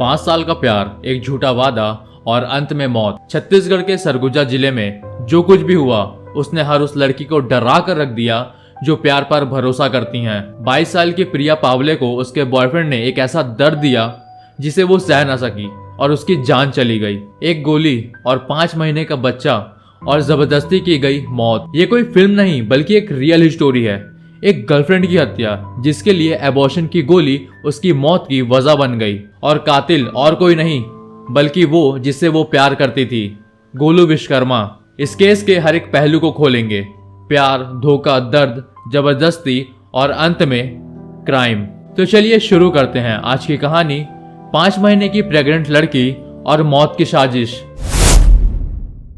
5 साल का प्यार, एक झूठा वादा और अंत में मौत। छत्तीसगढ़ के सरगुजा जिले में जो कुछ भी हुआ उसने हर उस लड़की को डरा कर रख दिया जो प्यार पर भरोसा करती हैं। 22 साल की प्रिया पावले को उसके बॉयफ्रेंड ने एक ऐसा दर्द दिया जिसे वो सह न सकी और उसकी जान चली गई। एक गोली और 5 महीने का बच्चा और जबरदस्ती की गई मौत। ये कोई फिल्म नहीं बल्कि एक रियल स्टोरी है। एक गर्लफ्रेंड की हत्या जिसके लिए एबॉर्शन की गोली उसकी मौत की वजह बन गई, और कातिल और कोई नहीं बल्कि वो जिससे वो प्यार करती थी, गोलू विश्वकर्मा। इस केस के हर एक पहलू को खोलेंगे, प्यार, धोखा, दर्द, जबरदस्ती और अंत में क्राइम। तो चलिए शुरू करते हैं आज की कहानी। 5 महीने की प्रेग्नेंट लड़की और मौत की साजिश।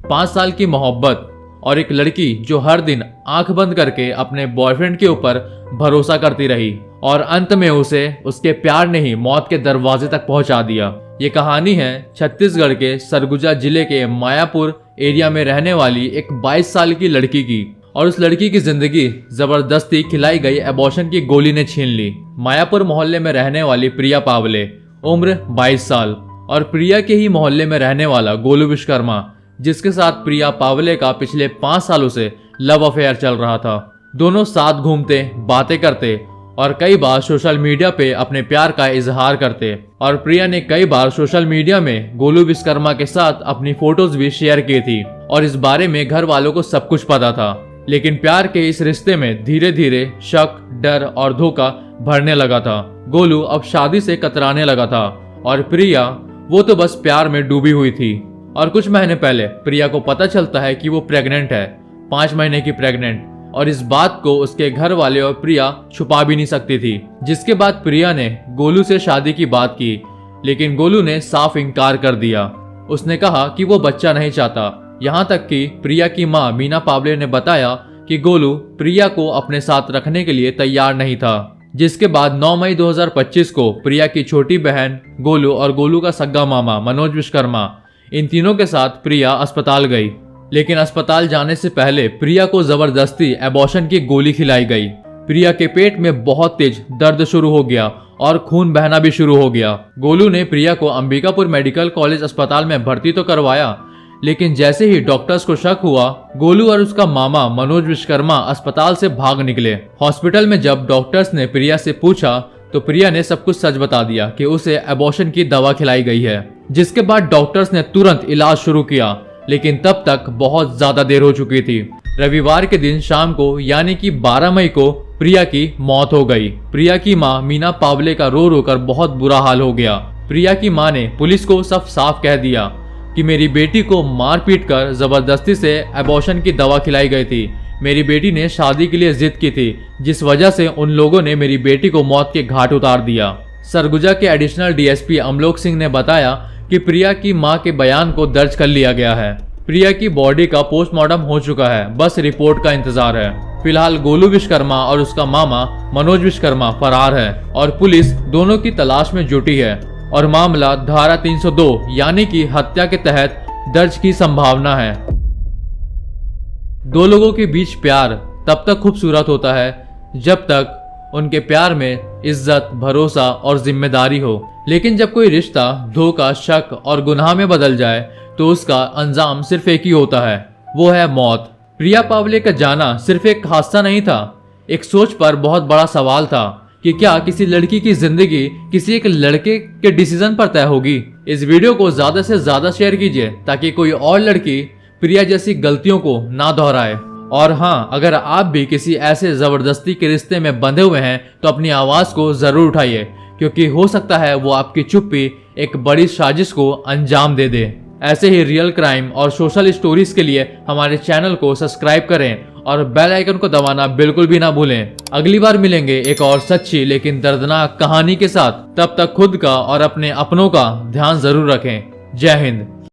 5 साल की मोहब्बत और एक लड़की जो हर दिन आंख बंद करके अपने बॉयफ्रेंड के ऊपर भरोसा करती रही और अंत में उसे उसके प्यार ने ही मौत के दरवाजे तक पहुंचा दिया। ये कहानी है छत्तीसगढ़ के सरगुजा जिले के मायापुर एरिया में रहने वाली एक 22 साल की लड़की की, और उस लड़की की जिंदगी जबरदस्ती खिलाई गई एबॉर्शन की गोली ने छीन ली। मायापुर मोहल्ले में रहने वाली प्रिया पावले, उम्र 22 साल, और प्रिया के ही मोहल्ले में रहने वाला गोलू विश्वकर्मा, जिसके साथ प्रिया पावले का पिछले 5 सालों से लव अफेयर चल रहा था। दोनों साथ घूमते, बातें करते और कई बार सोशल मीडिया पे अपने प्यार का इजहार करते, और प्रिया ने कई बार सोशल मीडिया में गोलू विश्वकर्मा के साथ अपनी फोटोज भी शेयर की थी, और इस बारे में घर वालों को सब कुछ पता था। लेकिन प्यार के इस रिश्ते में धीरे धीरे शक, डर और धोखा भरने लगा था। गोलू अब शादी से कतराने लगा था और प्रिया वो तो बस प्यार में डूबी हुई थी। और कुछ महीने पहले प्रिया को पता चलता है कि वो प्रेग्नेंट है, 5 महीने की प्रेग्नेंट, और इस बात को उसके घर वाले और प्रिया छुपा भी नहीं सकती थी। जिसके बाद प्रिया ने गोलू से शादी की बात की, लेकिन गोलू ने साफ इनकार कर दिया। उसने कहा कि वो बच्चा नहीं चाहता। यहाँ तक कि प्रिया की माँ मीना पावले ने बताया कि गोलू प्रिया को अपने साथ रखने के लिए तैयार नहीं था। जिसके बाद 9 मई 2025 को प्रिया की छोटी बहन गोलू और गोलू का सग्गा मामा मनोज विश्वकर्मा, इन तीनों के साथ प्रिया अस्पताल गई। लेकिन अस्पताल जाने से पहले प्रिया को जबरदस्ती एबॉर्शन की गोली खिलाई गई। प्रिया के पेट में बहुत तेज दर्द शुरू हो गया और खून बहना भी शुरू हो गया। गोलू ने प्रिया को अंबिकापुर मेडिकल कॉलेज अस्पताल में भर्ती तो करवाया, लेकिन जैसे ही डॉक्टर्स को शक हुआ, गोलू और उसका मामा मनोज विश्वकर्मा अस्पताल से भाग निकले। हॉस्पिटल में जब डॉक्टर्स ने प्रिया से पूछा तो प्रिया ने सब कुछ सच बता दिया कि उसे एबॉर्शन की दवा खिलाई गई है। जिसके बाद डॉक्टर्स ने तुरंत इलाज शुरू किया, लेकिन तब तक बहुत ज्यादा देर हो चुकी थी। रविवार के दिन शाम को यानी कि 12 मई को प्रिया की मौत हो गई। प्रिया की मां मीना पावले का रो रो कर बहुत बुरा हाल हो गया। प्रिया की मां ने पुलिस को सब साफ कह दिया कि मेरी बेटी को मार पीट कर जबरदस्ती से एबॉर्शन की दवा खिलाई गई थी। मेरी बेटी ने शादी के लिए जिद की थी, जिस वजह से उन लोगों ने मेरी बेटी को मौत के घाट उतार दिया। सरगुजा के एडिशनल डीएसपी अमलोक सिंह ने बताया कि प्रिया की मां के बयान को दर्ज कर लिया गया है। प्रिया की बॉडी का पोस्टमार्टम हो चुका है, बस रिपोर्ट का इंतजार है। फिलहाल गोलू विश्वकर्मा और उसका मामा मनोज विश्वकर्मा फरार है और पुलिस दोनों की तलाश में जुटी है, और मामला धारा 302 यानी कि हत्या के तहत दर्ज की संभावना है। दो लोगों के बीच प्यार तब तक खूबसूरत होता है जब तक उनके प्यार में इज्जत, भरोसा और जिम्मेदारी हो, लेकिन जब कोई रिश्ता धोखा, शक और गुनाह में बदल जाए तो उसका अंजाम सिर्फ एक ही होता है, वो है मौत। प्रिया पावले का जाना सिर्फ एक हादसा नहीं था, एक सोच पर बहुत बड़ा सवाल था कि क्या किसी लड़की की जिंदगी किसी एक लड़के के डिसीजन पर तय होगी। इस वीडियो को ज्यादा से ज्यादा शेयर कीजिए ताकि कोई और लड़की प्रिया जैसी गलतियों को ना दोहराए। और हाँ, अगर आप भी किसी ऐसे जबरदस्ती के रिश्ते में बंधे हुए हैं तो अपनी आवाज को जरूर उठाइए, क्योंकि हो सकता है वो आपकी चुप्पी एक बड़ी साजिश को अंजाम दे दे। ऐसे ही रियल क्राइम और सोशल स्टोरीज के लिए हमारे चैनल को सब्सक्राइब करें और बेल आइकन को दबाना बिल्कुल भी ना भूलें। अगली बार मिलेंगे एक और सच्ची लेकिन दर्दनाक कहानी के साथ। तब तक खुद का और अपने अपनों का ध्यान जरूर रखें। जय हिंद।